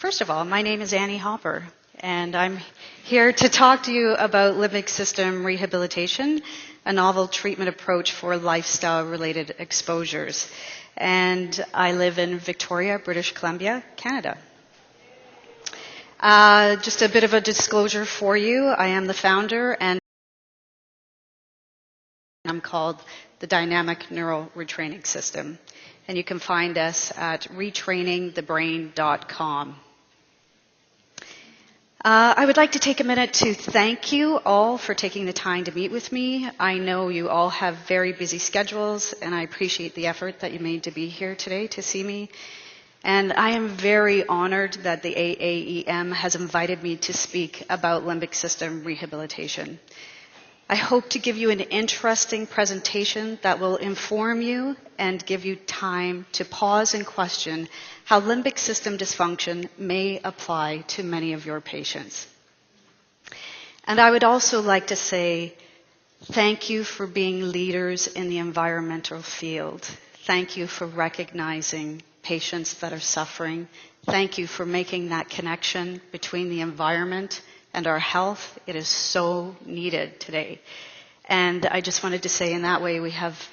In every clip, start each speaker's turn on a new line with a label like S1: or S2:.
S1: First of all, my name is Annie Hopper, and I'm here to talk to you about limbic system rehabilitation, a novel treatment approach for lifestyle-related exposures. And I live in Victoria, British Columbia, Canada. Just a bit of a disclosure for you. I am the founder, and I'm called the Dynamic Neural Retraining System. And you can find us at retrainingthebrain.com. I would like to take a minute to thank you all for taking the time to meet with me. I know you all have very busy schedules, and I appreciate the effort that you made to be here today to see me. And I am very honored that the AAEM has invited me to speak about limbic system rehabilitation. I hope to give you an interesting presentation that will inform you and give you time to pause and question how limbic system dysfunction may apply to many of your patients. And I would also like to say thank you for being leaders in the environmental field. Thank you for recognizing patients that are suffering. Thank you for making that connection between the environment and our health. It is so needed today. And I just wanted to say in that way we have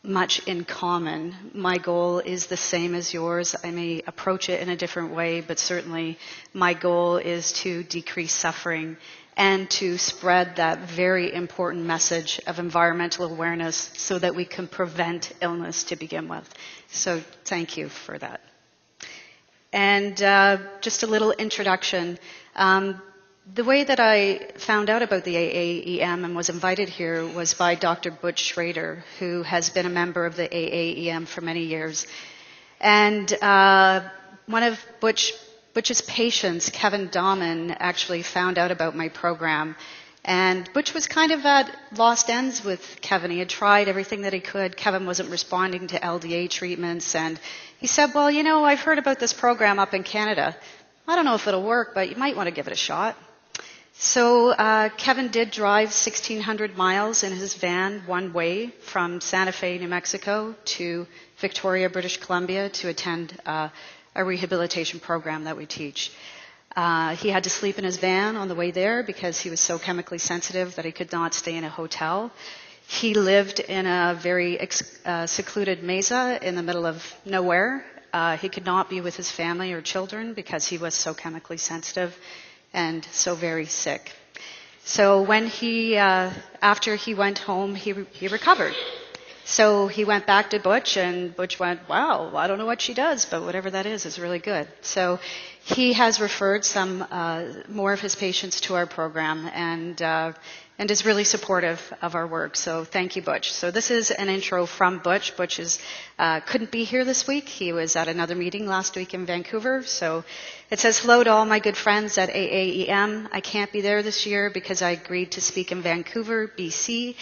S1: much in common. My goal is the same as yours. I may approach it in a different way, but certainly my goal is to decrease suffering and to spread that very important message of environmental awareness so that we can prevent illness to begin with. So thank you for that. And just a little introduction. The way that I found out about the AAEM and was invited here was by Dr. Butch Schrader, who has been a member of the AAEM for many years. And one of Butch's patients, Kevin Dahman, actually found out about my program. And Butch was kind of at lost ends with Kevin. He had tried everything that he could. Kevin wasn't responding to LDA treatments. And he said, well, you know, I've heard about this program up in Canada. I don't know if it'll work, but you might want to give it a shot. So Kevin did drive 1,600 miles in his van one way from Santa Fe, New Mexico to Victoria, British Columbia to attend a rehabilitation program that we teach. He had to sleep in his van on the way there because he was so chemically sensitive that he could not stay in a hotel. He lived in a very secluded mesa in the middle of nowhere. He could not be with his family or children because he was so chemically sensitive and so very sick. So when after he went home, he recovered. So he went back to Butch, and Butch went, wow, I don't know what she does, but whatever that is really good. So he has referred some more of his patients to our program and is really supportive of our work. So thank you, Butch. So this is an intro from Butch. Butch couldn't be here this week. He was at another meeting last week in Vancouver. So it says, hello to all my good friends at AAEM. I can't be there this year because I agreed to speak in Vancouver, BC,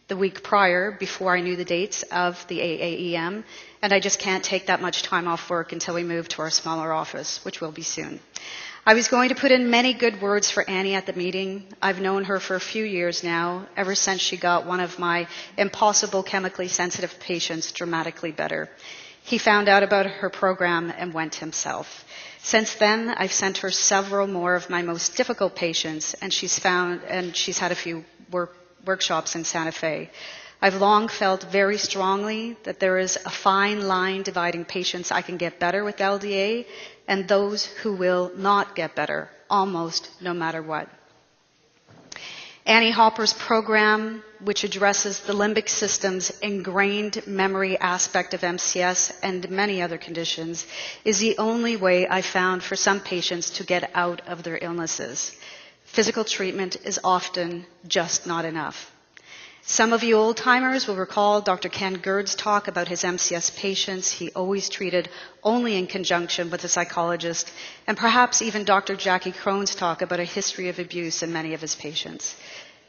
S1: the week prior, before I knew the dates of the AAEM. And I just can't take that much time off work until we move to our smaller office, which will be soon. I was going to put in many good words for Annie at the meeting. I've known her for a few years now, ever since she got one of my impossible chemically sensitive patients dramatically better. He found out about her program and went himself. Since then, I've sent her several more of my most difficult patients, and she's had a few workshops in Santa Fe. I've long felt very strongly that there is a fine line dividing patients I can get better with LDA and those who will not get better, almost no matter what. Annie Hopper's program, which addresses the limbic system's ingrained memory aspect of MCS and many other conditions, is the only way I found for some patients to get out of their illnesses. Physical treatment is often just not enough. Some of you old-timers will recall Dr. Ken Gerd's talk about his MCS patients. He always treated only in conjunction with a psychologist, and perhaps even Dr. Jackie Crone's talk about a history of abuse in many of his patients.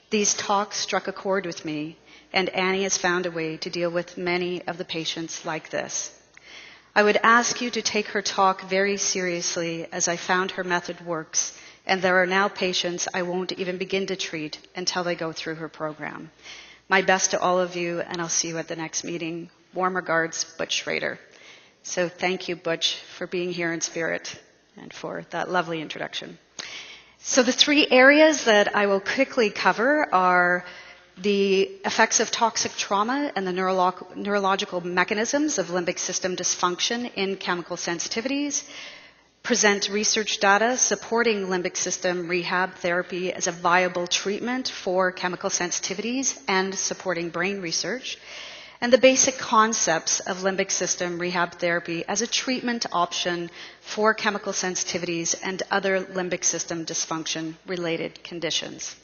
S1: These talks struck a chord with me, and Annie has found a way to deal with many of the patients like this. I would ask you to take her talk very seriously, as I found her method works, and there are now patients I won't even begin to treat until they go through her program. My best to all of you, and I'll see you at the next meeting. Warm regards, Butch Schrader. So thank you, Butch, for being here in spirit. and for that lovely introduction. So the three areas that I will quickly cover are the effects of toxic trauma and the neurological mechanisms of limbic system dysfunction in chemical sensitivities, present research data supporting limbic system rehab therapy as a viable treatment for chemical sensitivities and supporting brain research, and the basic concepts of limbic system rehab therapy as a treatment option for chemical sensitivities and other limbic system dysfunction related conditions.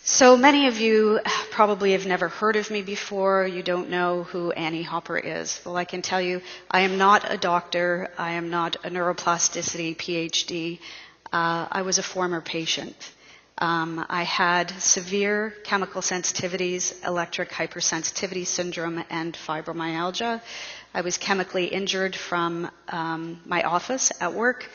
S1: So many of you probably have never heard of me before. You don't know who Annie Hopper is. Well, I can tell you, I am not a doctor. I am not a neuroplasticity PhD. I was a former patient. I had severe chemical sensitivities, electric hypersensitivity syndrome, and fibromyalgia. I was chemically injured from my office at work.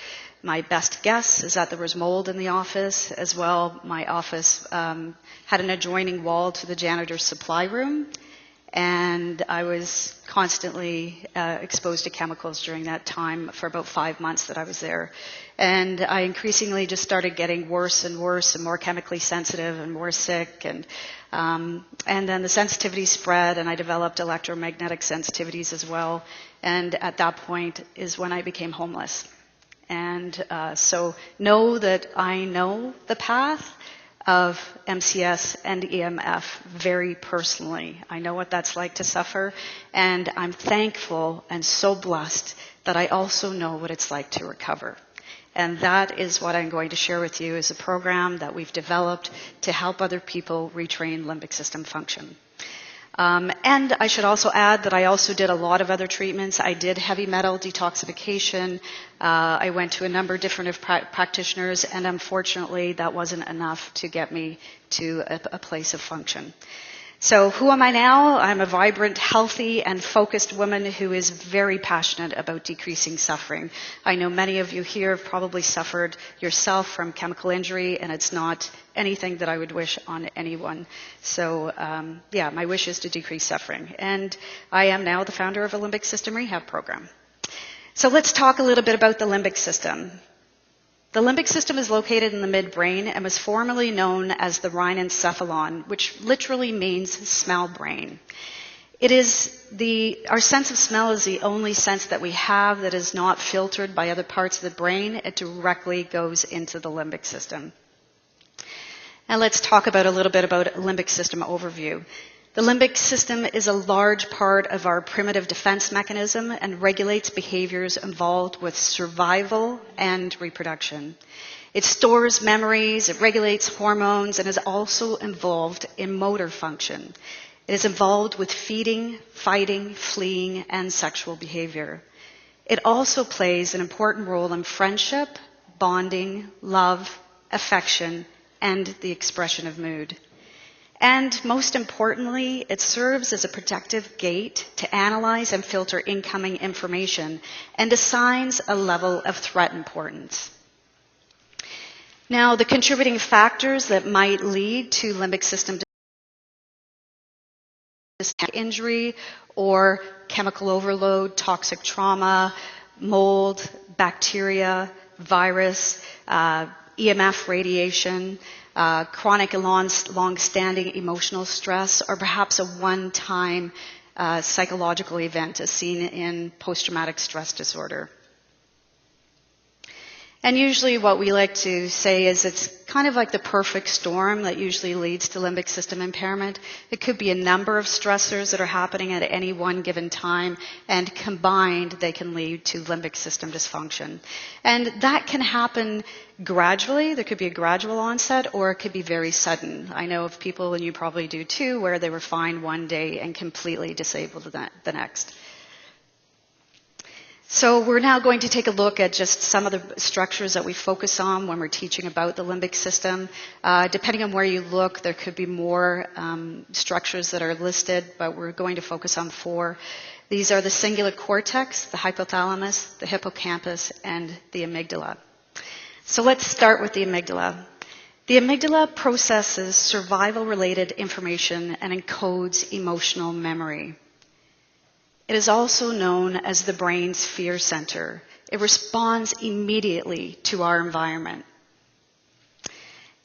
S1: My best guess is that there was mold in the office as well. My office had an adjoining wall to the janitor's supply room, and I was constantly exposed to chemicals during that time for about 5 months that I was there. And I increasingly just started getting worse and worse and more chemically sensitive and more sick. And then the sensitivity spread, and I developed electromagnetic sensitivities as well. And at that point is when I became homeless. And so know that I know the path of MCS and EMF very personally. I know what that's like to suffer, and I'm thankful and so blessed that I also know what it's like to recover. And that is what I'm going to share with you as a program that we've developed to help other people retrain limbic system function. And I should also add that I also did a lot of other treatments. I did heavy metal detoxification. I went to a number of different practitioners, and unfortunately that wasn't enough to get me to a place of function. So who am I now? I'm a vibrant, healthy, and focused woman who is very passionate about decreasing suffering. I know many of you here have probably suffered yourself from chemical injury, and it's not anything that I would wish on anyone. So yeah, my wish is to decrease suffering. And I am now the founder of a limbic system rehab program. So let's talk a little bit about the limbic system. The limbic system is located in the midbrain and was formerly known as the rhinencephalon, which literally means smell brain. It is our sense of smell is the only sense that we have that is not filtered by other parts of the brain. It directly goes into the limbic system. Now let's talk about a little bit about a limbic system overview. The limbic system is a large part of our primitive defense mechanism and regulates behaviors involved with survival and reproduction. It stores memories, it regulates hormones, and is also involved in motor function. It is involved with feeding, fighting, fleeing, and sexual behavior. It also plays an important role in friendship, bonding, love, affection, and the expression of mood. And most importantly, it serves as a protective gate to analyze and filter incoming information and assigns a level of threat importance. Now, the contributing factors that might lead to limbic system injury or chemical overload, toxic trauma, mold, bacteria, virus, EMF radiation, chronic and long-standing emotional stress, or perhaps a one-time psychological event as seen in post-traumatic stress disorder. And usually what we like to say is it's kind of like the perfect storm that usually leads to limbic system impairment. It could be a number of stressors that are happening at any one given time, and combined they can lead to limbic system dysfunction. And that can happen gradually. There could be a gradual onset, or it could be very sudden. I know of people, and you probably do too, where they were fine one day and completely disabled the next. So we're now going to take a look at just some of the structures that we focus on when we're teaching about the limbic system. Depending on where you look, there could be more structures that are listed, but we're going to focus on 4. These are the cingulate cortex, the hypothalamus, the hippocampus, and the amygdala. So let's start with the amygdala. The amygdala processes survival-related information and encodes emotional memory. It is also known as the brain's fear center. It responds immediately to our environment.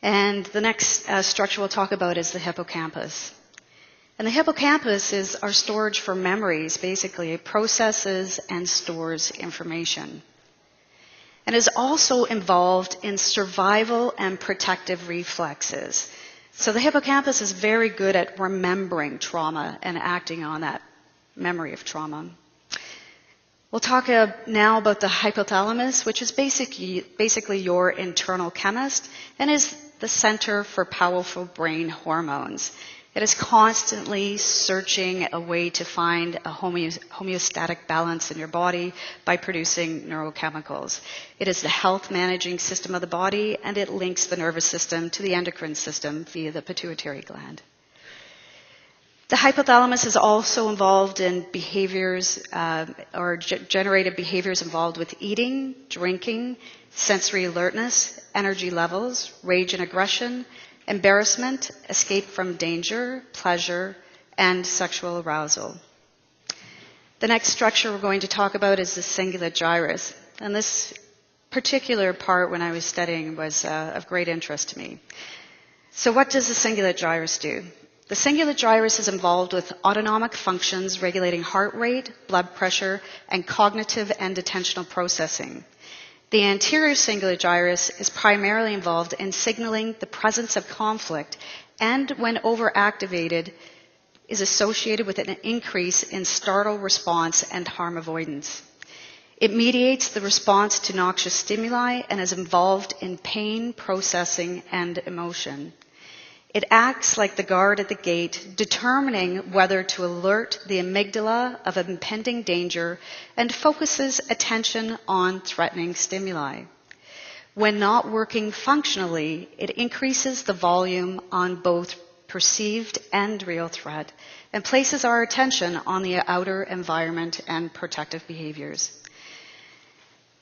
S1: And the next structure we'll talk about is the hippocampus. And the hippocampus is our storage for memories, basically. It processes and stores information. And is also involved in survival and protective reflexes. So the hippocampus is very good at remembering trauma and acting on that memory of trauma. We'll talk now about the hypothalamus, which is basically your internal chemist and is the center for powerful brain hormones. It is constantly searching a way to find a homeostatic balance in your body by producing neurochemicals. It is the health managing system of the body, and it links the nervous system to the endocrine system via the pituitary gland. The hypothalamus is also involved in behaviors or generated behaviors involved with eating, drinking, sensory alertness, energy levels, rage and aggression, embarrassment, escape from danger, pleasure, and sexual arousal. The next structure we're going to talk about is the cingulate gyrus. And this particular part, when I was studying, was of great interest to me. So what does the cingulate gyrus do? The cingulate gyrus is involved with autonomic functions regulating heart rate, blood pressure, and cognitive and attentional processing. The anterior cingulate gyrus is primarily involved in signaling the presence of conflict and, when overactivated, is associated with an increase in startle response and harm avoidance. It mediates the response to noxious stimuli and is involved in pain, processing, and emotion. It acts like the guard at the gate, determining whether to alert the amygdala of impending danger and focuses attention on threatening stimuli. When not working functionally, it increases the volume on both perceived and real threat and places our attention on the outer environment and protective behaviors.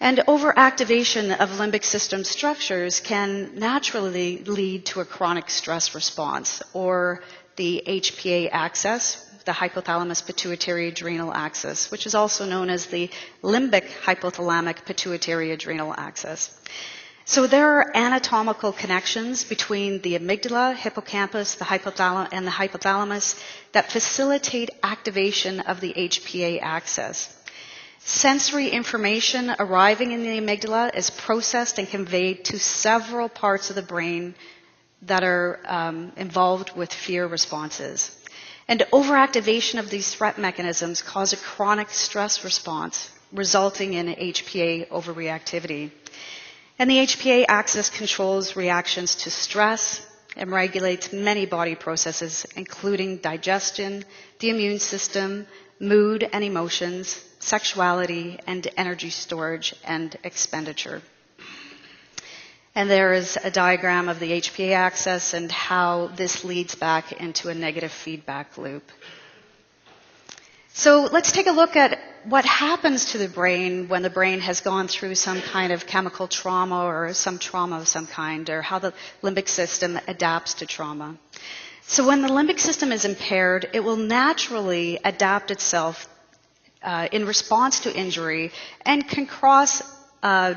S1: And overactivation of limbic system structures can naturally lead to a chronic stress response, or the HPA axis, the hypothalamus pituitary adrenal axis, which is also known as the limbic hypothalamic pituitary adrenal axis. So there are anatomical connections between the amygdala, hippocampus, and the hypothalamus that facilitate activation of the HPA axis. Sensory information arriving in the amygdala is processed and conveyed to several parts of the brain that are involved with fear responses. And overactivation of these threat mechanisms cause a chronic stress response, resulting in HPA overreactivity. And the HPA axis controls reactions to stress and regulates many body processes, including digestion, the immune system, mood and emotions, sexuality, and energy storage and expenditure. And there is a diagram of the HPA axis and how this leads back into a negative feedback loop. So let's take a look at what happens to the brain when the brain has gone through some kind of chemical trauma or some trauma of some kind, or how the limbic system adapts to trauma. So when the limbic system is impaired, it will naturally adapt itself in response to injury and can cause a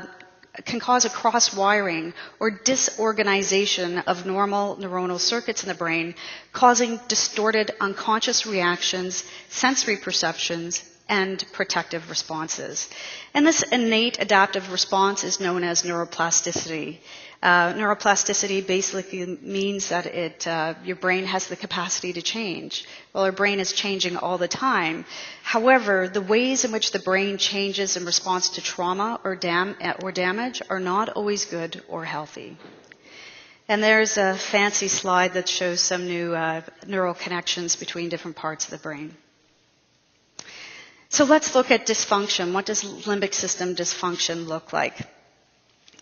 S1: cross-wiring or disorganization of normal neuronal circuits in the brain, causing distorted unconscious reactions, sensory perceptions, and protective responses. And this innate adaptive response is known as neuroplasticity. Neuroplasticity basically means that your brain has the capacity to change. Well, our brain is changing all the time. However, the ways in which the brain changes in response to trauma or damage are not always good or healthy. And there's a fancy slide that shows some new neural connections between different parts of the brain. So let's look at dysfunction. What does limbic system dysfunction look like?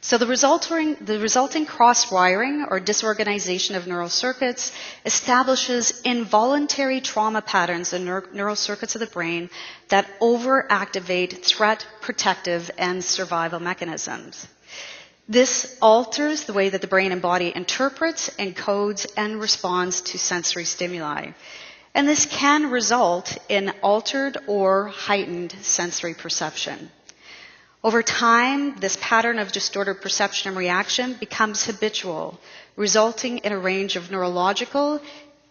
S1: So the resulting cross-wiring or disorganization of neural circuits establishes involuntary trauma patterns in neural circuits of the brain that overactivate threat, protective, and survival mechanisms. This alters the way that the brain and body interprets, encodes, and responds to sensory stimuli. And this can result in altered or heightened sensory perception. Over time, this pattern of distorted perception and reaction becomes habitual, resulting in a range of neurological,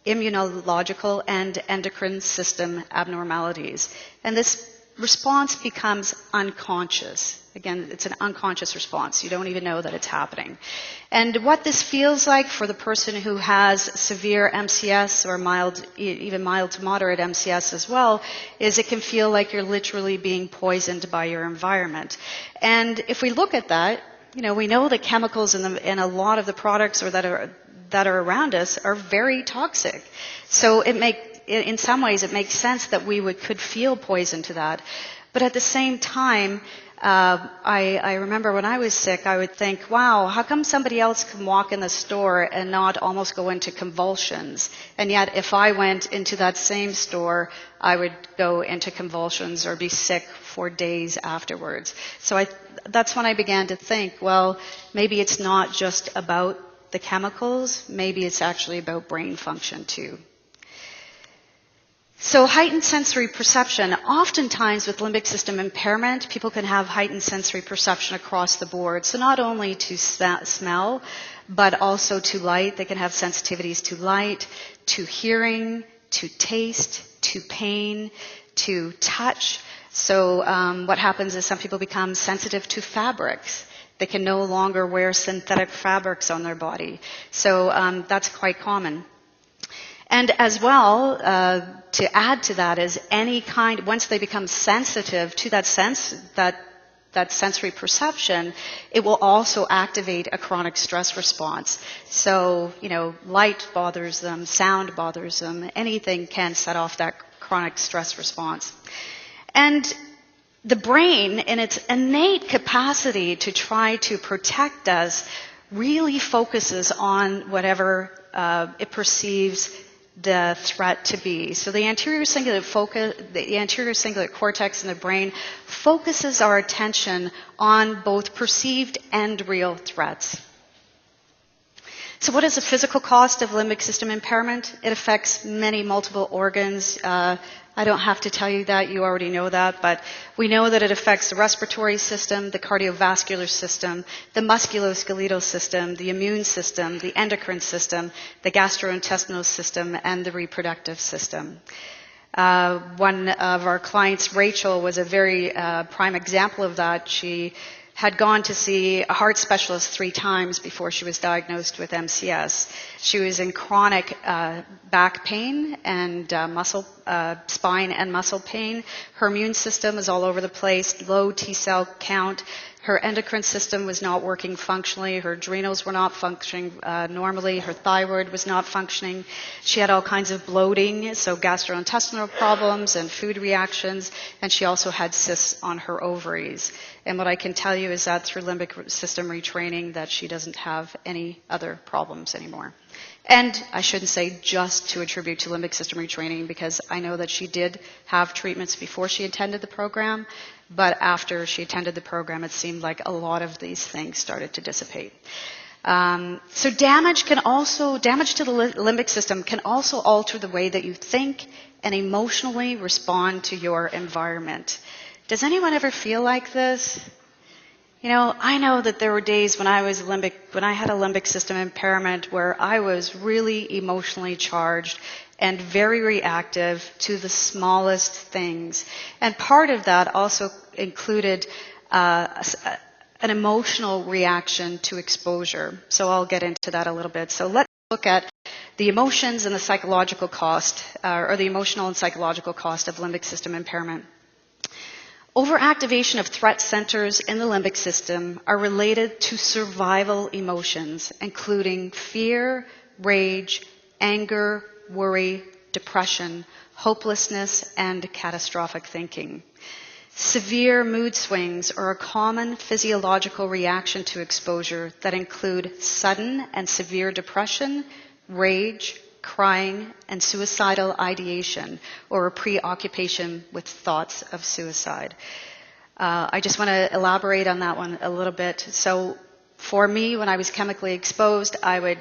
S1: immunological, and endocrine system abnormalities. And this response becomes unconscious. Again, it's an unconscious response. You don't even know that it's happening. And what this feels like for the person who has severe MCS or even mild to moderate MCS as well, is it can feel like you're literally being poisoned by your environment. And if we look at that, we know that chemicals in a lot of the products that are around us are very toxic. So in some ways it makes sense that we could feel poison to that. But at the same time, I remember when I was sick, I would think, wow, how come somebody else can walk in the store and not almost go into convulsions? And yet if I went into that same store, I would go into convulsions or be sick for days afterwards. So that's when I began to think, well, maybe it's not just about the chemicals, maybe it's actually about brain function too. So heightened sensory perception, oftentimes with limbic system impairment, people can have heightened sensory perception across the board. So not only to smell, but also to light. They can have sensitivities to light, to hearing, to taste, to pain, to touch. So what happens is some people become sensitive to fabrics. They can no longer wear synthetic fabrics on their body. So that's quite common. And as well, to add to that is once they become sensitive to that sensory perception, it will also activate a chronic stress response. So, light bothers them, sound bothers them, anything can set off that chronic stress response. And the brain, in its innate capacity to try to protect us, really focuses on whatever it perceives the threat to be. So the anterior cingulate cortex in the brain focuses our attention on both perceived and real threats. So what is the physical cost of limbic system impairment? It affects multiple organs. I don't have to tell you that, you already know that, but we know that it affects the respiratory system, the cardiovascular system, the musculoskeletal system, the immune system, the endocrine system, the gastrointestinal system, and the reproductive system. One of our clients, Rachel, was a very prime example of that. She had gone to see a heart specialist 3 times before she was diagnosed with MCS. She was in chronic back pain and spine and muscle pain. Her immune system is all over the place, low T-cell count. Her endocrine system was not working functionally. Her adrenals were not functioning normally. Her thyroid was not functioning. She had all kinds of bloating, so gastrointestinal problems and food reactions, and she also had cysts on her ovaries. And what I can tell you is that through limbic system retraining, that she doesn't have any other problems anymore. And I shouldn't say just to attribute to limbic system retraining, because I know that she did have treatments before she attended the program, but after she attended the program, it seemed like a lot of these things started to dissipate. So damage to the limbic system can also alter the way that you think and emotionally respond to your environment. Does anyone ever feel like this? I know that there were days when I had a limbic system impairment where I was really emotionally charged and very reactive to the smallest things. And part of that also included an emotional reaction to exposure. So I'll get into that a little bit. So let's look at the emotions and the psychological cost, or the emotional and psychological cost of limbic system impairment. Overactivation of threat centers in the limbic system are related to survival emotions, including fear, rage, anger, worry, depression, hopelessness, and catastrophic thinking. Severe mood swings are a common physiological reaction to exposure that include sudden and severe depression, rage, crying, and suicidal ideation, or a preoccupation with thoughts of suicide. I just want to elaborate on that one a little bit. So for me, when I was chemically exposed, I would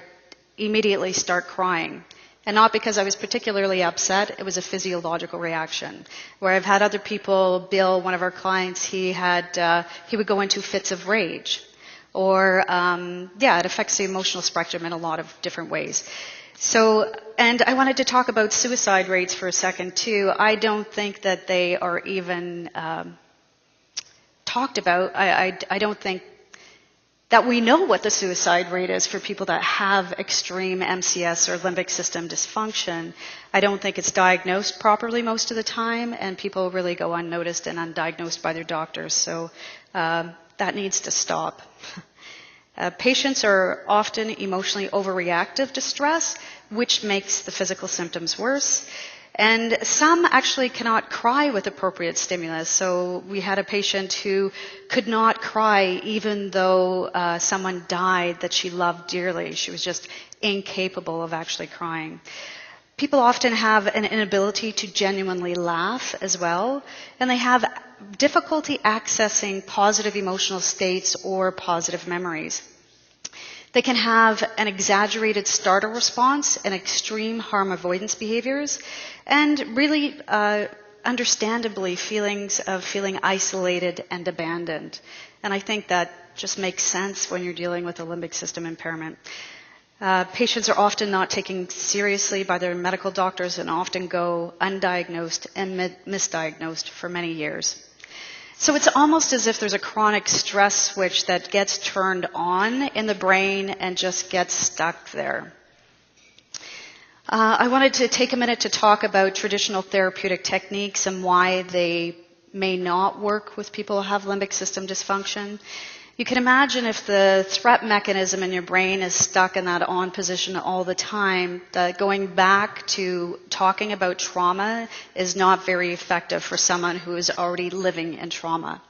S1: immediately start crying. And not because I was particularly upset, it was a physiological reaction. Where I've had other people, Bill, one of our clients, he would go into fits of rage. Or, it affects the emotional spectrum in a lot of different ways. So, and I wanted to talk about suicide rates for a second too. I don't think that they are even talked about. I don't think that we know what the suicide rate is for people that have extreme MCS or limbic system dysfunction. I don't think it's diagnosed properly most of the time, and people really go unnoticed and undiagnosed by their doctors. So that needs to stop. Patients are often emotionally overreactive to stress, which makes the physical symptoms worse. And some actually cannot cry with appropriate stimulus. So we had a patient who could not cry even though someone died that she loved dearly. She was just incapable of actually crying. People often have an inability to genuinely laugh as well, and they have difficulty accessing positive emotional states or positive memories. They can have an exaggerated startle response and extreme harm avoidance behaviors, and really understandably feelings of feeling isolated and abandoned. And I think that just makes sense when you're dealing with a limbic system impairment. Patients are often not taken seriously by their medical doctors and often go undiagnosed and misdiagnosed for many years. So it's almost as if there's a chronic stress switch that gets turned on in the brain and just gets stuck there. I wanted to take a minute to talk about traditional therapeutic techniques and why they may not work with people who have limbic system dysfunction. You can imagine if the threat mechanism in your brain is stuck in that on position all the time, that going back to talking about trauma is not very effective for someone who is already living in trauma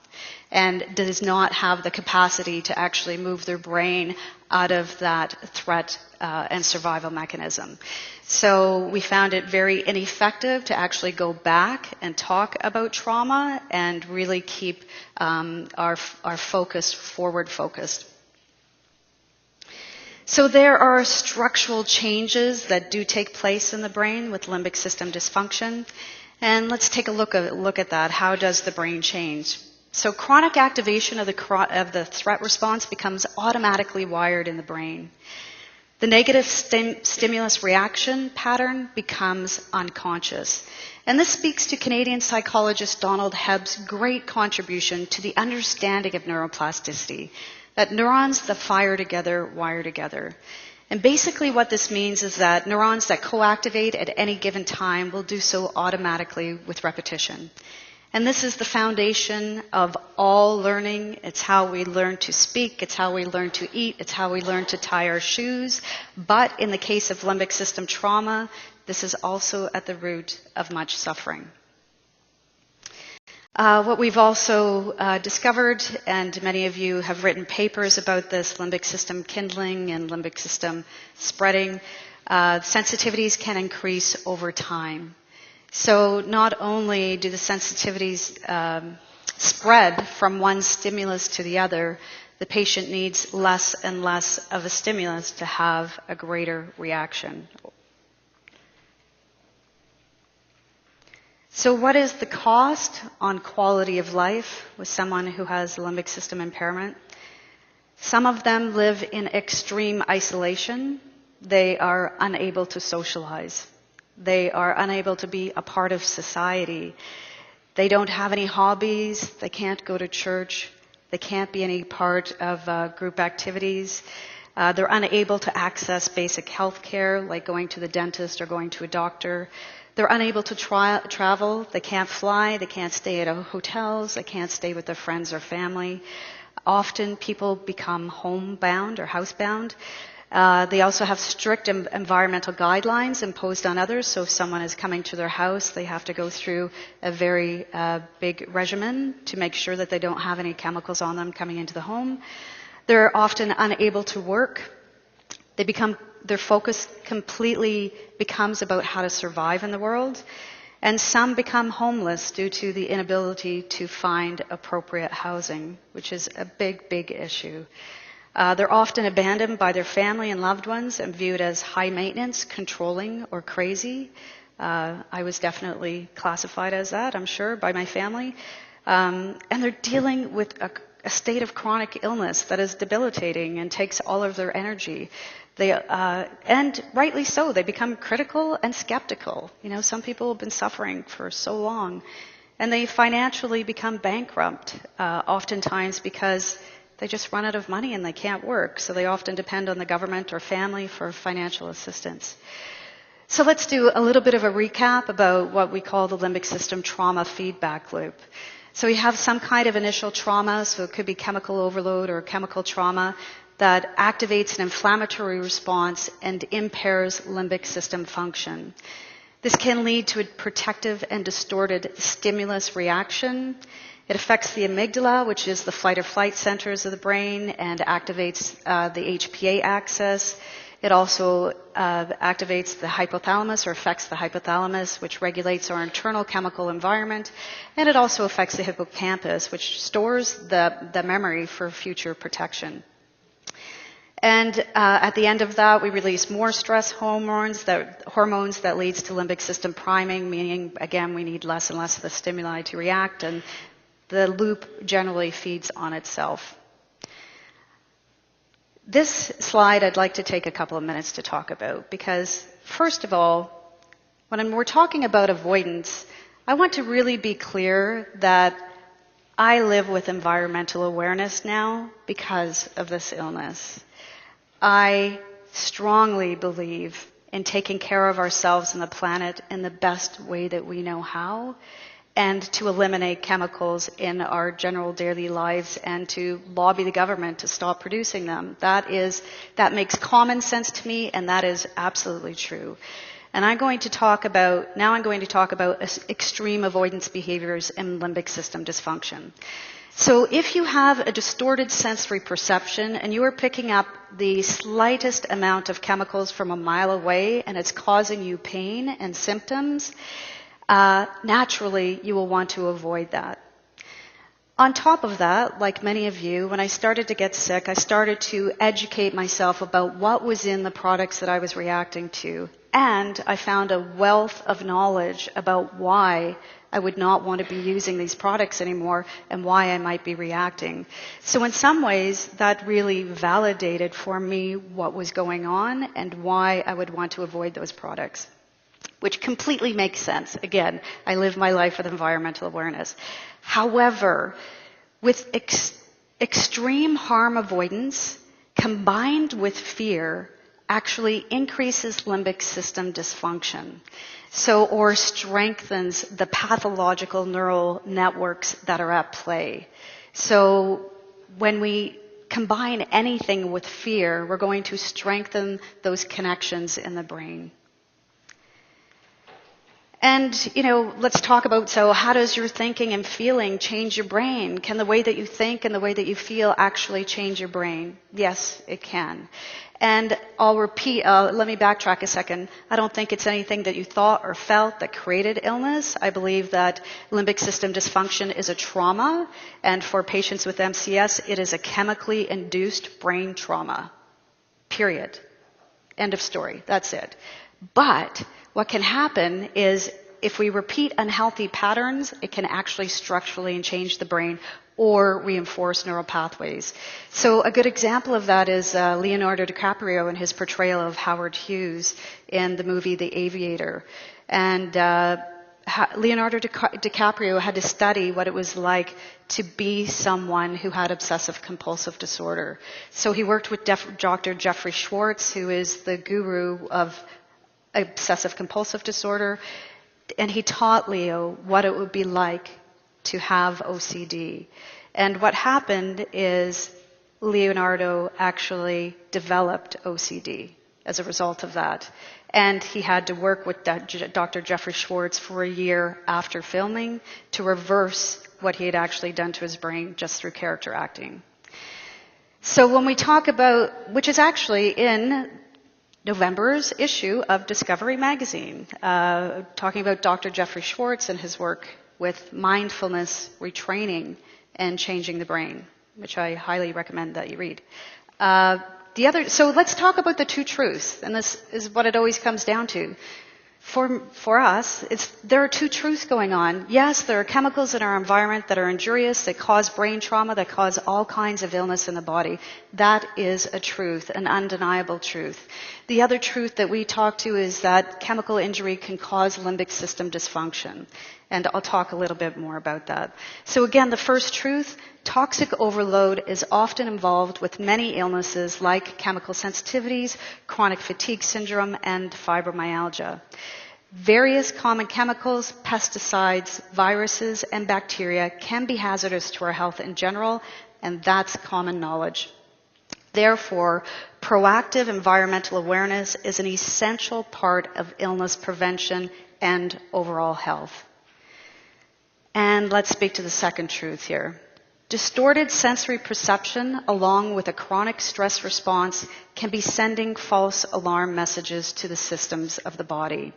S1: and does not have the capacity to actually move their brain out of that threat and survival mechanism. So we found it very ineffective to actually go back and talk about trauma and really keep our focus forward-focused. So there are structural changes that do take place in the brain with limbic system dysfunction. And let's take a look at that. How does the brain change? So chronic activation of the threat response becomes automatically wired in the brain. The negative stimulus reaction pattern becomes unconscious. And this speaks to Canadian psychologist Donald Hebb's great contribution to the understanding of neuroplasticity, that neurons that fire together wire together. And basically what this means is that neurons that co-activate at any given time will do so automatically with repetition. And this is the foundation of all learning. It's how we learn to speak. It's how we learn to eat. It's how we learn to tie our shoes. But in the case of limbic system trauma, this is also at the root of much suffering. What we've also discovered, and many of you have written papers about this, limbic system kindling and limbic system spreading, sensitivities can increase over time. So not only do the sensitivities spread from one stimulus to the other, the patient needs less and less of a stimulus to have a greater reaction. So what is the cost on quality of life with someone who has limbic system impairment? Some of them live in extreme isolation. They are unable to socialize. They are unable to be a part of society. They don't have any hobbies. They can't go to church. They can't be any part of group activities. They're unable to access basic health care, like going to the dentist or going to a doctor. They're unable to travel. They can't fly. They can't stay at hotels. They can't stay with their friends or family. Often people become homebound or housebound. They also have strict environmental guidelines imposed on others. So if someone is coming to their house, they have to go through a very big regimen to make sure that they don't have any chemicals on them coming into the home. They're often unable to work. Their focus completely becomes about how to survive in the world. And some become homeless due to the inability to find appropriate housing, which is a big, big issue. They're often abandoned by their family and loved ones and viewed as high maintenance, controlling, or crazy. I was definitely classified as that, I'm sure, by my family. And they're dealing with a state of chronic illness that is debilitating and takes all of their energy. And rightly so, they become critical and skeptical. Some people have been suffering for so long. And they financially become bankrupt, oftentimes because they just run out of money and they can't work. So they often depend on the government or family for financial assistance. So let's do a little bit of a recap about what we call the limbic system trauma feedback loop. So we have some kind of initial trauma, so it could be chemical overload or chemical trauma, that activates an inflammatory response and impairs limbic system function. This can lead to a protective and distorted stimulus reaction. It affects the amygdala, which is the fight or flight centers of the brain, and activates the HPA axis. It also activates the hypothalamus, or affects the hypothalamus, which regulates our internal chemical environment. And it also affects the hippocampus, which stores the memory for future protection. And at the end of that, we release more stress hormones that leads to limbic system priming, meaning, again, we need less and less of the stimuli to react, and the loop generally feeds on itself. This slide I'd like to take a couple of minutes to talk about, because first of all, when we're talking about avoidance, I want to really be clear that I live with environmental awareness now because of this illness. I strongly believe in taking care of ourselves and the planet in the best way that we know how, and to eliminate chemicals in our general daily lives and to lobby the government to stop producing them. That makes common sense to me, and that is absolutely true. And now I'm going to talk about extreme avoidance behaviors in limbic system dysfunction. So if you have a distorted sensory perception and you are picking up the slightest amount of chemicals from a mile away and it's causing you pain and symptoms, naturally you will want to avoid that. On top of that, like many of you, when I started to get sick, I started to educate myself about what was in the products that I was reacting to. And I found a wealth of knowledge about why I would not want to be using these products anymore and why I might be reacting. So in some ways, that really validated for me what was going on and why I would want to avoid those products, which completely makes sense. Again, I live my life with environmental awareness. However, with extreme harm avoidance combined with fear actually increases limbic system dysfunction. Or strengthens the pathological neural networks that are at play. So when we combine anything with fear, we're going to strengthen those connections in the brain. And, let's talk about, so how does your thinking and feeling change your brain? Can the way that you think and the way that you feel actually change your brain? Yes, it can. And I'll repeat, let me backtrack a second. I don't think it's anything that you thought or felt that created illness. I believe that limbic system dysfunction is a trauma, and for patients with MCS, it is a chemically induced brain trauma. Period. End of story. That's it. But what can happen is if we repeat unhealthy patterns, it can actually structurally change the brain or reinforce neural pathways. So a good example of that is Leonardo DiCaprio and his portrayal of Howard Hughes in the movie The Aviator. And Leonardo DiCaprio had to study what it was like to be someone who had obsessive compulsive disorder. So he worked with Dr. Jeffrey Schwartz, who is the guru of obsessive compulsive disorder, and he taught Leo what it would be like to have OCD. And what happened is Leonardo actually developed OCD as a result of that. And he had to work with Dr. Jeffrey Schwartz for a year after filming to reverse what he had actually done to his brain just through character acting. So when we talk about, which is actually in November's issue of Discovery magazine, talking about Dr. Jeffrey Schwartz and his work with mindfulness retraining and changing the brain, which I highly recommend that you read. So let's talk about the two truths, and this is what it always comes down to. For us, there are two truths going on. Yes, there are chemicals in our environment that are injurious, that cause brain trauma, that cause all kinds of illness in the body. That is a truth, an undeniable truth. The other truth that we talk to is that chemical injury can cause limbic system dysfunction. And I'll talk a little bit more about that. So again, the first truth, toxic overload is often involved with many illnesses like chemical sensitivities, chronic fatigue syndrome, and fibromyalgia. Various common chemicals, pesticides, viruses, and bacteria can be hazardous to our health in general, and that's common knowledge. Therefore, proactive environmental awareness is an essential part of illness prevention and overall health. And let's speak to the second truth here. Distorted sensory perception along with a chronic stress response can be sending false alarm messages to the systems of the body.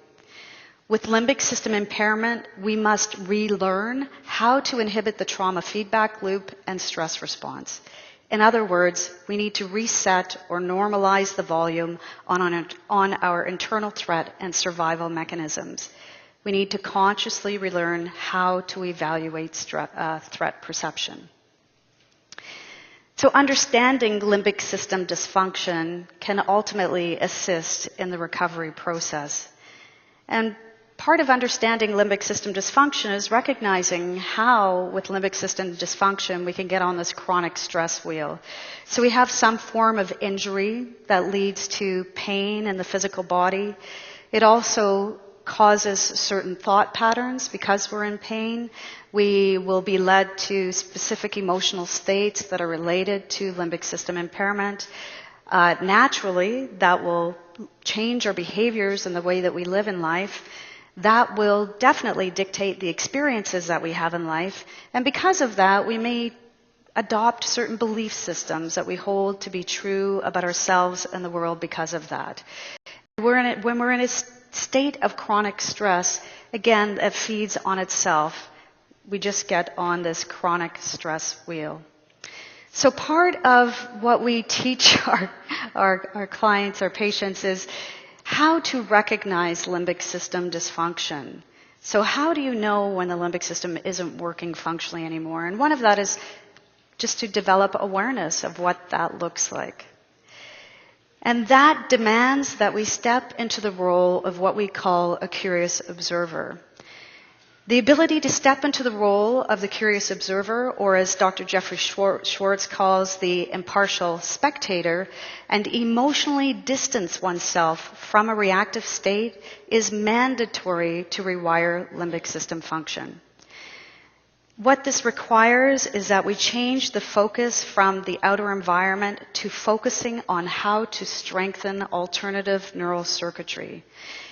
S1: With limbic system impairment, we must relearn how to inhibit the trauma feedback loop and stress response. In other words, we need to reset or normalize the volume on our internal threat and survival mechanisms. We need to consciously relearn how to evaluate threat perception. So understanding limbic system dysfunction can ultimately assist in the recovery process. And part of understanding limbic system dysfunction is recognizing how, with limbic system dysfunction, we can get on this chronic stress wheel. So we have some form of injury that leads to pain in the physical body. It also causes certain thought patterns because we're in pain. We will be led to specific emotional states that are related to limbic system impairment. Naturally, that will change our behaviors and the way that we live in life. That will definitely dictate the experiences that we have in life. And because of that, we may adopt certain belief systems that we hold to be true about ourselves and the world because of that. When we're in a state of chronic stress, again, that feeds on itself. We just get on this chronic stress wheel. So part of what we teach our clients, our patients, is how to recognize limbic system dysfunction. So how do you know when the limbic system isn't working functionally anymore? And one of that is just to develop awareness of what that looks like. And that demands that we step into the role of what we call a curious observer. The ability to step into the role of the curious observer, or as Dr. Jeffrey Schwartz calls the impartial spectator, and emotionally distance oneself from a reactive state is mandatory to rewire limbic system function. What this requires is that we change the focus from the outer environment to focusing on how to strengthen alternative neural circuitry.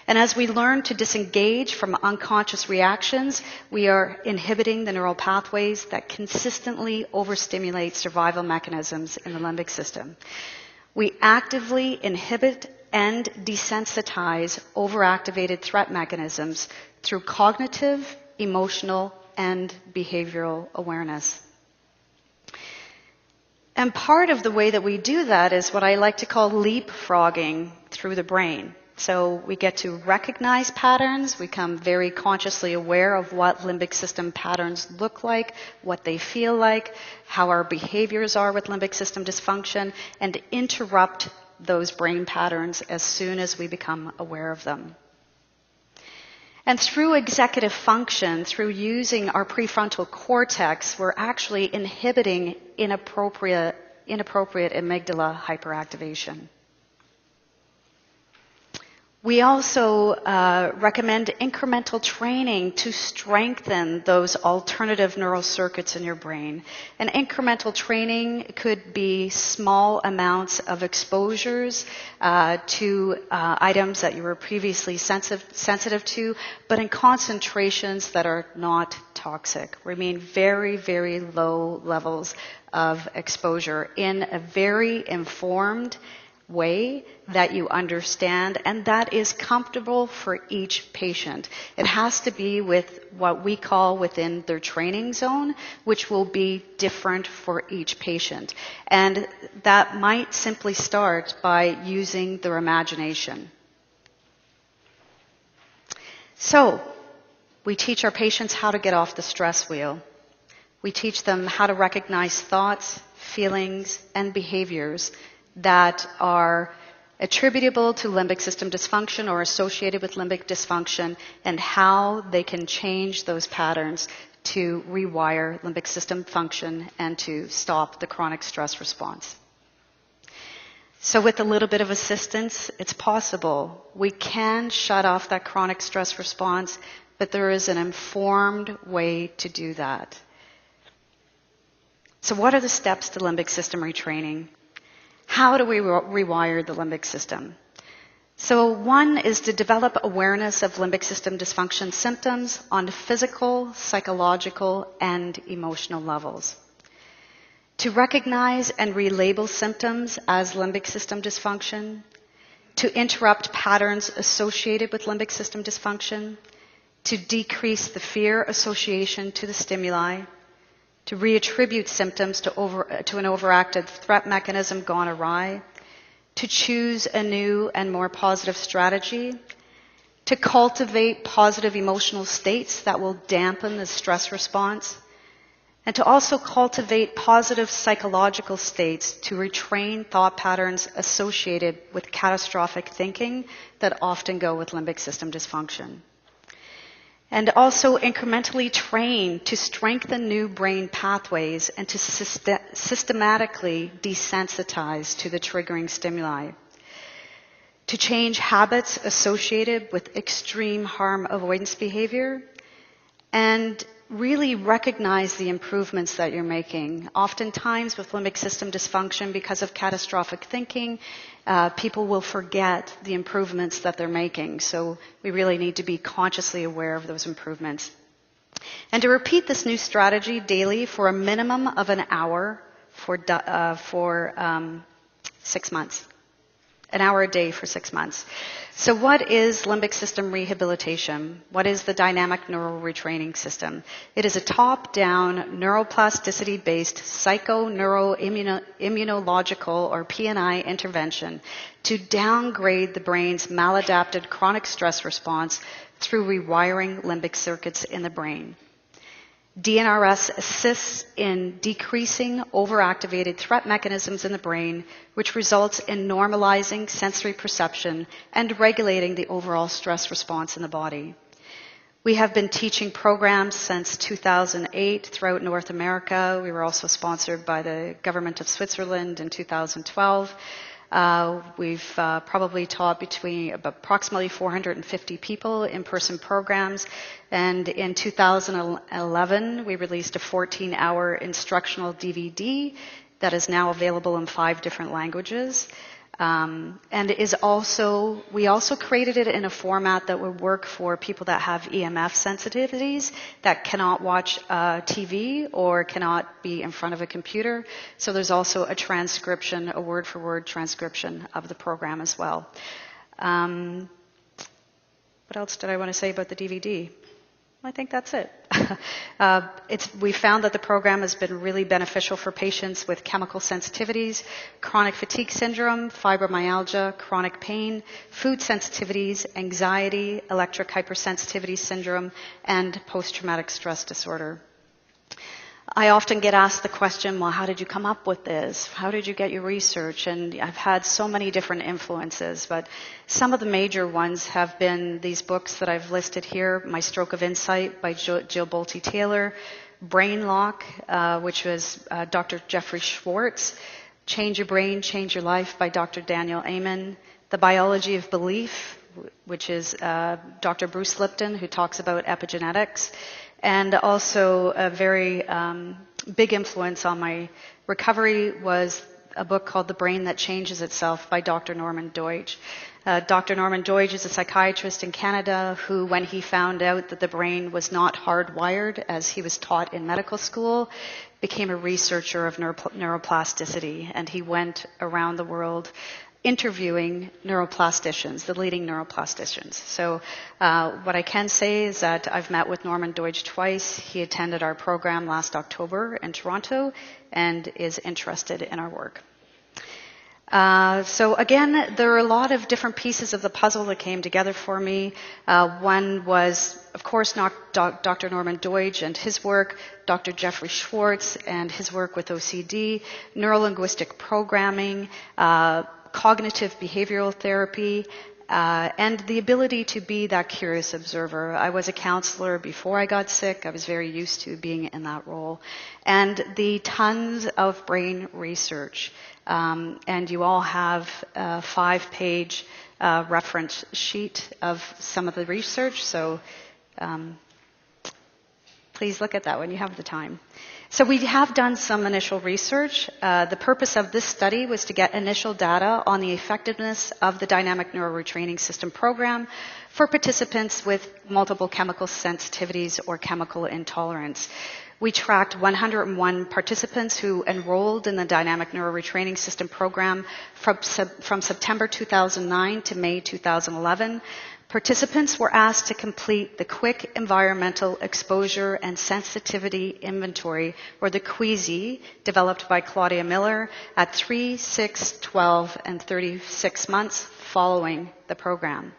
S1: And as we learn to disengage from unconscious reactions, we are inhibiting the neural pathways that consistently overstimulate survival mechanisms in the limbic system. We actively inhibit and desensitize overactivated threat mechanisms through cognitive, emotional, and behavioral awareness. And part of the way that we do that is what I like to call leapfrogging through the brain. So we get to recognize patterns, we become very consciously aware of what limbic system patterns look like, what they feel like, how our behaviors are with limbic system dysfunction, and interrupt those brain patterns as soon as we become aware of them. And through executive function, through using our prefrontal cortex, we're actually inhibiting inappropriate amygdala hyperactivation. We also recommend incremental training to strengthen those alternative neural circuits in your brain. And incremental training could be small amounts of exposures to items that you were previously sensitive to, but in concentrations that are not toxic. We mean very, very low levels of exposure in a very informed, way that you understand and that is comfortable for each patient. It has to be with what we call within their training zone, which will be different for each patient. And that might simply start by using their imagination. So, we teach our patients how to get off the stress wheel. We teach them how to recognize thoughts, feelings, and behaviors that are attributable to limbic system dysfunction or associated with limbic dysfunction, and how they can change those patterns to rewire limbic system function and to stop the chronic stress response. So with a little bit of assistance, it's possible. We can shut off that chronic stress response, but there is an informed way to do that. So what are the steps to limbic system retraining? How do we rewire the limbic system? So one is to develop awareness of limbic system dysfunction symptoms on physical, psychological, and emotional levels. To recognize and relabel symptoms as limbic system dysfunction. To interrupt patterns associated with limbic system dysfunction. To decrease the fear association to the stimuli. To reattribute symptoms to an overactive threat mechanism gone awry, to choose a new and more positive strategy, to cultivate positive emotional states that will dampen the stress response, and to also cultivate positive psychological states to retrain thought patterns associated with catastrophic thinking that often go with limbic system dysfunction. And also incrementally train to strengthen new brain pathways and to systematically desensitize to the triggering stimuli. To change habits associated with extreme harm avoidance behavior and really recognize the improvements that you're making. Oftentimes with limbic system dysfunction, because of catastrophic thinking, people will forget the improvements that they're making. So we really need to be consciously aware of those improvements. And to repeat this new strategy daily for a minimum of an hour for 6 months. An hour a day for 6 months. So what is limbic system rehabilitation? What is the dynamic neural retraining system? It is a top-down neuroplasticity-based psycho-neuro-immunological or P&I intervention to downgrade the brain's maladapted chronic stress response through rewiring limbic circuits in the brain. DNRS assists in decreasing overactivated threat mechanisms in the brain, which results in normalizing sensory perception and regulating the overall stress response in the body. We have been teaching programs since 2008 throughout North America. We were also sponsored by the government of Switzerland in 2012. We've probably taught between approximately 450 people in-person programs, and in 2011 we released a 14-hour instructional DVD that is now available in 5 different languages. And we also created it in a format that would work for people that have EMF sensitivities, that cannot watch TV or cannot be in front of a computer. So there's also a transcription, a word-for-word transcription of the program as well. What else did I want to say about the DVD? I think that's it. We found that the program has been really beneficial for patients with chemical sensitivities, chronic fatigue syndrome, fibromyalgia, chronic pain, food sensitivities, anxiety, electric hypersensitivity syndrome, and post-traumatic stress disorder. I often get asked the question, well, how did you come up with this? How did you get your research? And I've had so many different influences, but some of the major ones have been these books that I've listed here, My Stroke of Insight by Jill Bolte Taylor, Brain Lock, which was Dr. Jeffrey Schwartz, Change Your Brain, Change Your Life by Dr. Daniel Amen, The Biology of Belief, which is Dr. Bruce Lipton, who talks about epigenetics. And also a very big influence on my recovery was a book called The Brain That Changes Itself by Dr. Norman Doidge. Dr. Norman Doidge is a psychiatrist in Canada who, when he found out that the brain was not hardwired as he was taught in medical school, became a researcher of neuroplasticity, and he went around the world interviewing neuroplasticians, the leading neuroplasticians. So what I can say is that I've met with Norman Doidge twice. He attended our program last October in Toronto and is interested in our work. So again, there are a lot of different pieces of the puzzle that came together for me. One was, of course, Dr. Norman Doidge and his work, Dr. Jeffrey Schwartz and his work with OCD, neurolinguistic programming, cognitive behavioral therapy, and the ability to be that curious observer. I was a counselor before I got sick. I was very used to being in that role. And the tons of brain research. And you all have a 5-page reference sheet of some of the research, so please look at that when you have the time. So we have done some initial research. The purpose of this study was to get initial data on the effectiveness of the Dynamic Neuroretraining System program for participants with multiple chemical sensitivities or chemical intolerance. We tracked 101 participants who enrolled in the Dynamic Neuroretraining System program from September 2009 to May 2011. Participants were asked to complete the Quick Environmental Exposure and Sensitivity Inventory, or the QEESI, developed by Claudia Miller at 3, 6, 12, and 36 months following the program.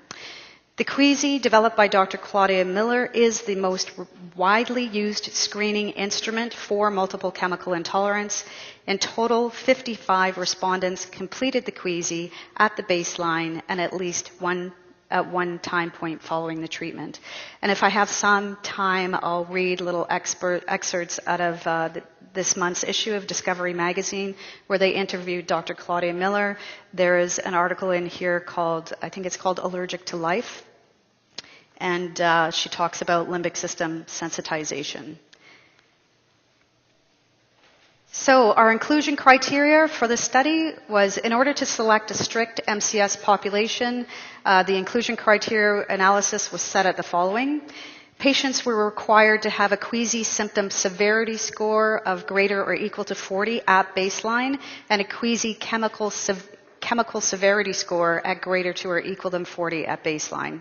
S1: The QEESI, developed by Dr. Claudia Miller, is the most widely used screening instrument for multiple chemical intolerance. In total, 55 respondents completed the QEESI at the baseline and at one time point following the treatment. And if I have some time, I'll read little excerpts out of this month's issue of Discovery Magazine, where they interviewed Dr. Claudia Miller. There is an article in here called, I think it's called Allergic to Life, and she talks about limbic system sensitization. So our inclusion criteria for the study was, in order to select a strict MCS population, the inclusion criteria analysis was set at the following. Patients were required to have a QEESI symptom severity score of greater or equal to 40 at baseline, and a QEESI chemical severity score at greater to or equal than 40 at baseline.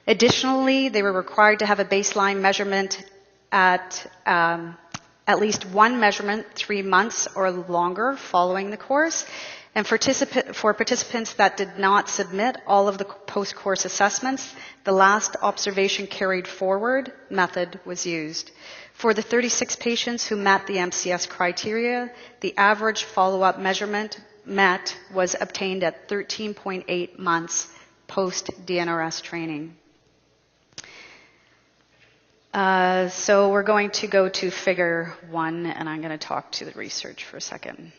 S1: Additionally, they were required to have a baseline measurement at least one measurement 3 months or longer following the course. And for participants that did not submit all of the post-course assessments, the last observation carried forward method was used. For the 36 patients who met the MCS criteria, the average follow-up measurement met was obtained at 13.8 months post-DNRS training. So we're going to go to figure 1, and I'm going to talk to the research for a second.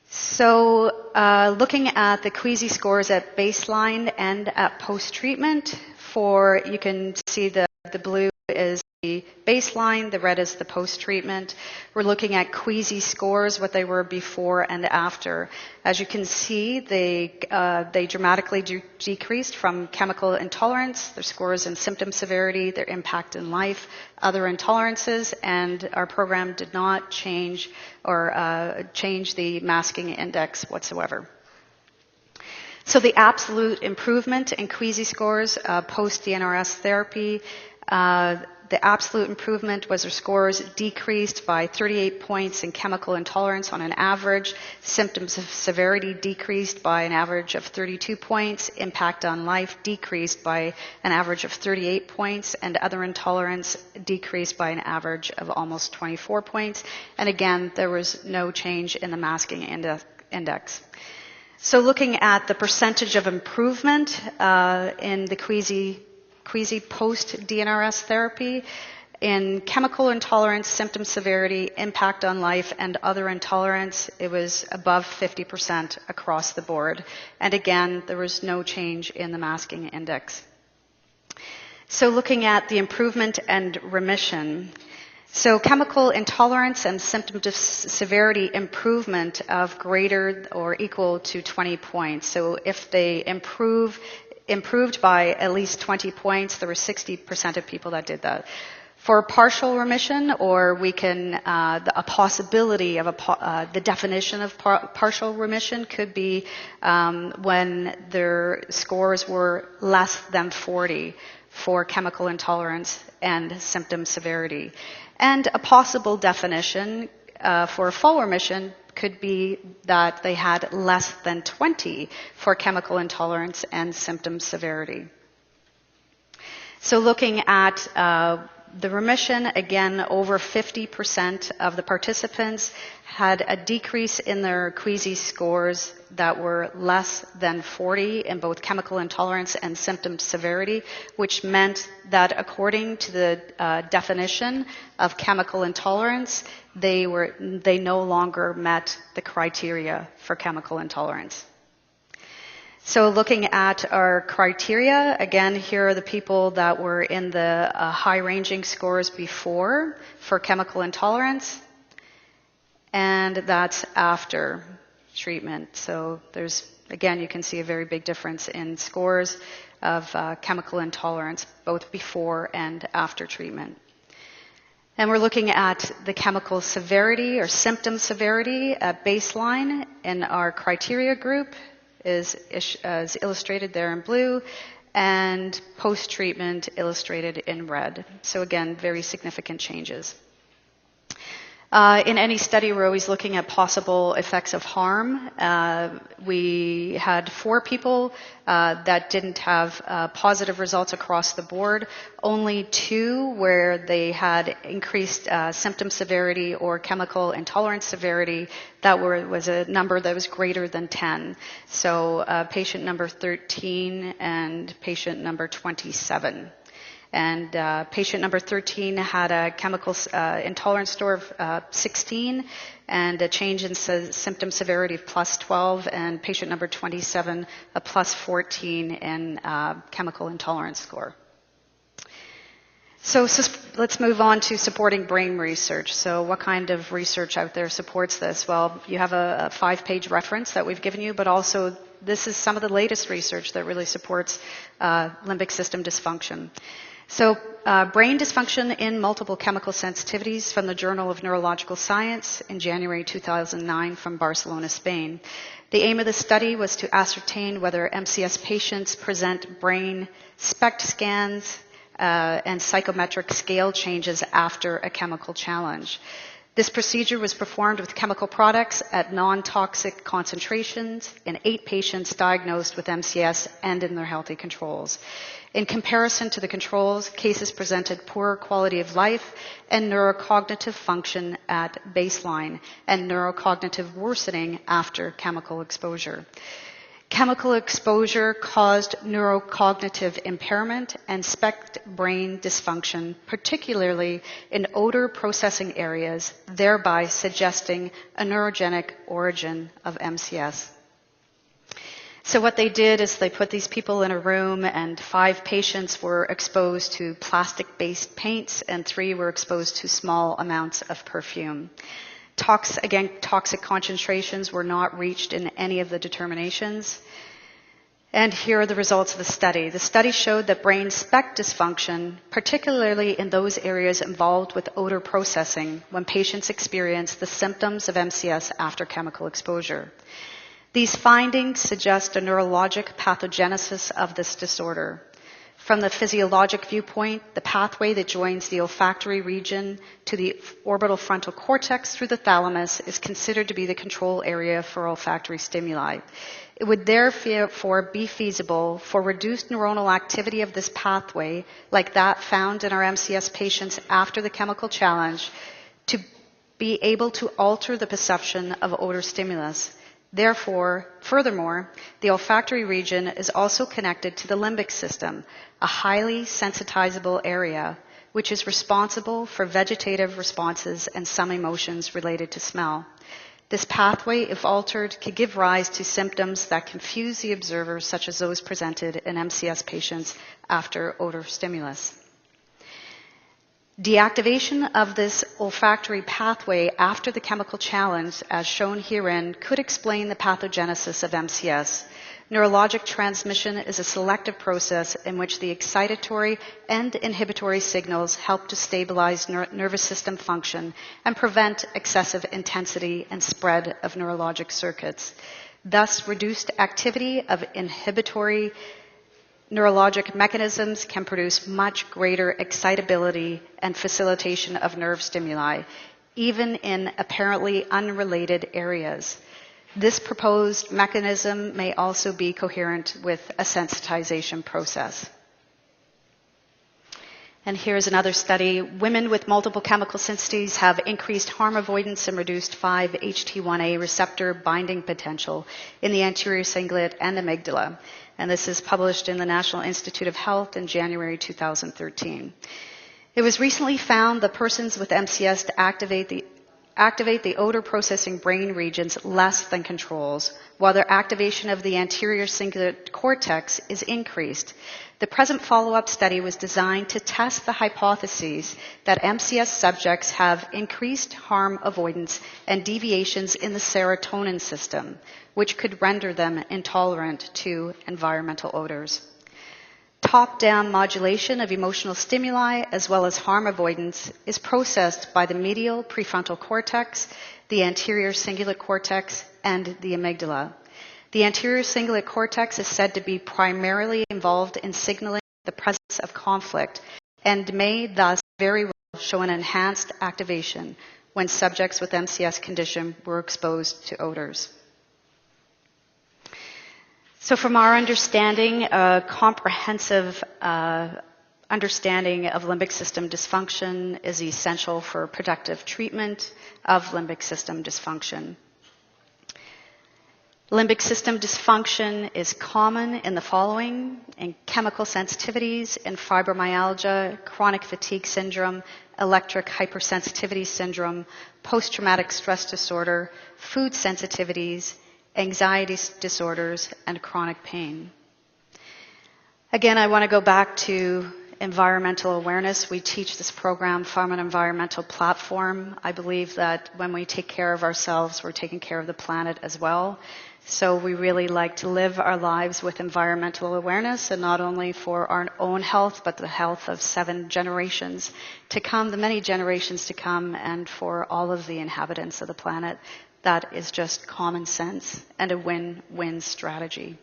S1: So looking at the QEESI scores at baseline and at post-treatment, you can see the blue is the baseline, the red is the post-treatment. We're looking at QEESI scores, what they were before and after. As you can see, they dramatically decreased from chemical intolerance, their scores in symptom severity, their impact in life, other intolerances, and our program did not change the masking index whatsoever. So the absolute improvement in QEESI scores post-DNRS therapy, the absolute improvement was their scores decreased by 38 points in chemical intolerance on an average, symptoms of severity decreased by an average of 32 points, impact on life decreased by an average of 38 points, and other intolerance decreased by an average of almost 24 points. And again, there was no change in the masking index. So looking at the percentage of improvement in the QEESI post-DNRS therapy, in chemical intolerance, symptom severity, impact on life, and other intolerance, it was above 50% across the board. And again, there was no change in the masking index. So looking at the improvement and remission, so chemical intolerance and symptom severity improvement of greater or equal to 20 points. So if they improve improved by at least 20 points. There were 60% of people that did that. For partial remission, or we can, a possibility of the definition of partial remission could be when their scores were less than 40 for chemical intolerance and symptom severity. And a possible definition for full remission could be that they had less than 20 for chemical intolerance and symptom severity. So looking at the remission, again, over 50% of the participants had a decrease in their Queasy scores that were less than 40 in both chemical intolerance and symptom severity, which meant that according to the definition of chemical intolerance, they no longer met the criteria for chemical intolerance. So looking at our criteria, again, here are the people that were in the high-ranging scores before for chemical intolerance, and that's after treatment. So there's, again, you can see a very big difference in scores of chemical intolerance, both before and after treatment. And we're looking at the chemical severity or symptom severity at baseline in our criteria group. Is illustrated there in blue, and post-treatment illustrated in red. So again, very significant changes. In any study, we're always looking at possible effects of harm. We had 4 people that didn't have positive results across the board, only 2 where they had increased symptom severity or chemical intolerance severity that was a number that was greater than 10. So patient number 13 and patient number 27. And patient number 13 had a chemical intolerance score of 16 and a change in symptom severity of plus 12, and patient number 27 a plus 14 in chemical intolerance score. So let's move on to supporting brain research. So what kind of research out there supports this? Well, you have a 5-page reference that we've given you, but also this is some of the latest research that really supports limbic system dysfunction. So brain dysfunction in multiple chemical sensitivities from the Journal of Neurological Science in January 2009 from Barcelona, Spain. The aim of the study was to ascertain whether MCS patients present brain SPECT scans and psychometric scale changes after a chemical challenge. This procedure was performed with chemical products at non-toxic concentrations in 8 patients diagnosed with MCS and in their healthy controls. In comparison to the controls, cases presented poorer quality of life and neurocognitive function at baseline and neurocognitive worsening after chemical exposure. Chemical exposure caused neurocognitive impairment and SPECT brain dysfunction, particularly in odor processing areas, thereby suggesting a neurogenic origin of MCS. So what they did is they put these people in a room, and 5 patients were exposed to plastic-based paints and 3 were exposed to small amounts of perfume. Toxic concentrations were not reached in any of the determinations. And here are the results of the study. The study showed that brain SPECT dysfunction, particularly in those areas involved with odor processing, when patients experienced the symptoms of MCS after chemical exposure. These findings suggest a neurologic pathogenesis of this disorder. From the physiologic viewpoint, the pathway that joins the olfactory region to the orbital frontal cortex through the thalamus is considered to be the control area for olfactory stimuli. It would therefore be feasible for reduced neuronal activity of this pathway, like that found in our MCS patients after the chemical challenge, to be able to alter the perception of odor stimulus. Therefore, furthermore, the olfactory region is also connected to the limbic system, a highly sensitizable area, which is responsible for vegetative responses and some emotions related to smell. This pathway, if altered, could give rise to symptoms that confuse the observer, such as those presented in MCS patients after odor stimulus. Deactivation of this olfactory pathway after the chemical challenge, as shown herein, could explain the pathogenesis of MCS. Neurologic transmission is a selective process in which the excitatory and inhibitory signals help to stabilize nervous system function and prevent excessive intensity and spread of neurologic circuits. Thus, reduced activity of inhibitory neurologic mechanisms can produce much greater excitability and facilitation of nerve stimuli, even in apparently unrelated areas. This proposed mechanism may also be coherent with a sensitization process. And here's another study. Women with multiple chemical sensitivities have increased harm avoidance and reduced 5-HT1A receptor binding potential in the anterior cingulate and amygdala. And this is published in the National Institute of Health in January 2013. It was recently found that persons with MCS to activate the odor processing brain regions less than controls, while their activation of the anterior cingulate cortex is increased. The present follow-up study was designed to test the hypotheses that MCS subjects have increased harm avoidance and deviations in the serotonin system, which could render them intolerant to environmental odors. Top-down modulation of emotional stimuli as well as harm avoidance is processed by the medial prefrontal cortex, the anterior cingulate cortex, and the amygdala. The anterior cingulate cortex is said to be primarily involved in signaling the presence of conflict and may thus very well show an enhanced activation when subjects with MCS condition were exposed to odors. So from our understanding, a comprehensive understanding of limbic system dysfunction is essential for productive treatment of limbic system dysfunction. Limbic system dysfunction is common in the following: in chemical sensitivities, in fibromyalgia, chronic fatigue syndrome, electric hypersensitivity syndrome, post-traumatic stress disorder, food sensitivities, anxiety disorders, and chronic pain. Again, I want to go back to environmental awareness. We teach this program from an environmental platform. I believe that when we take care of ourselves, we're taking care of the planet as well. So we really like to live our lives with environmental awareness, and not only for our own health, but the health of 7 generations to come, the many generations to come, and for all of the inhabitants of the planet. That is just common sense and a win-win strategy.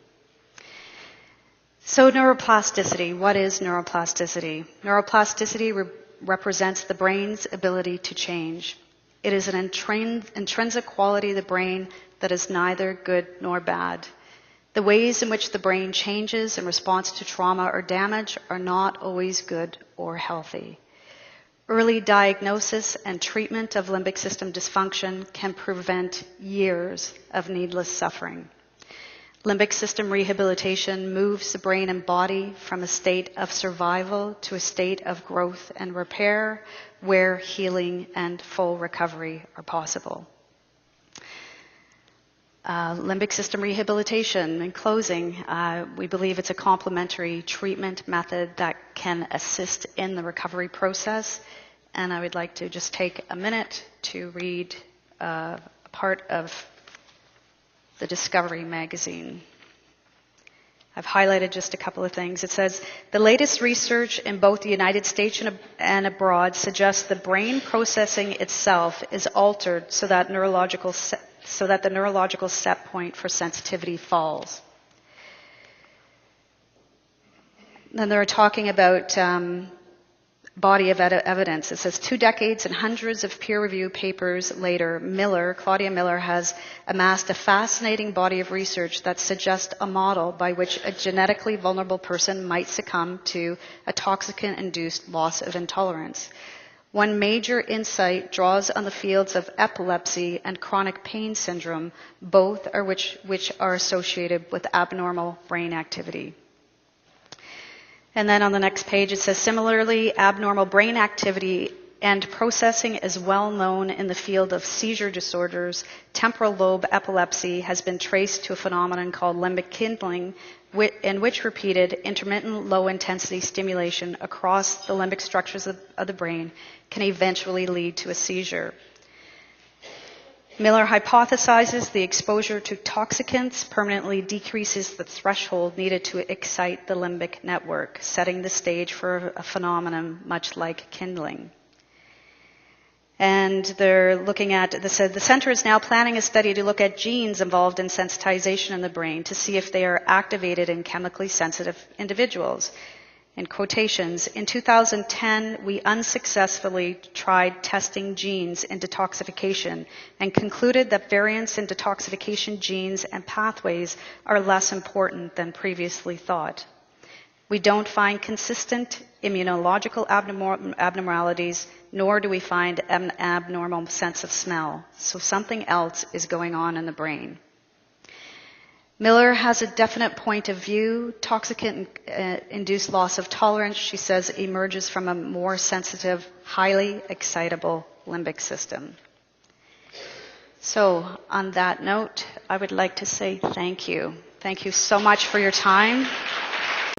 S1: So neuroplasticity, what is neuroplasticity? Neuroplasticity represents the brain's ability to change. It is an intrinsic quality of the brain that is neither good nor bad. The ways in which the brain changes in response to trauma or damage are not always good or healthy. Early diagnosis and treatment of limbic system dysfunction can prevent years of needless suffering. Limbic system rehabilitation moves the brain and body from a state of survival to a state of growth and repair, where healing and full recovery are possible. Limbic system rehabilitation, in closing, we believe it's a complementary treatment method that can assist in the recovery process. And I would like to just take a minute to read a part of the Discovery magazine. I've highlighted just a couple of things. It says, the latest research in both the United States and abroad suggests the brain processing itself is altered so that the neurological set point for sensitivity falls. Then they're talking about body of evidence. It says 2 decades and hundreds of peer-reviewed papers later, Claudia Miller has amassed a fascinating body of research that suggests a model by which a genetically vulnerable person might succumb to a toxicant-induced loss of intolerance. One major insight draws on the fields of epilepsy and chronic pain syndrome, both are which are associated with abnormal brain activity. And then on the next page it says, similarly, abnormal brain activity and processing is well known in the field of seizure disorders. Temporal lobe epilepsy has been traced to a phenomenon called limbic kindling, in which repeated intermittent low-intensity stimulation across the limbic structures of the brain can eventually lead to a seizure. Miller hypothesizes the exposure to toxicants permanently decreases the threshold needed to excite the limbic network, setting the stage for a phenomenon much like kindling. And they're looking at, the center is now planning a study to look at genes involved in sensitization in the brain to see if they are activated in chemically sensitive individuals. In quotations, in 2010, we unsuccessfully tried testing genes in detoxification and concluded that variants in detoxification genes and pathways are less important than previously thought. We don't find consistent immunological abnormalities, nor do we find an abnormal sense of smell. So something else is going on in the brain. Miller has a definite point of view. Toxicant-induced loss of tolerance, she says, emerges from a more sensitive, highly excitable limbic system. So, on that note, I would like to say thank you. Thank you so much for your time.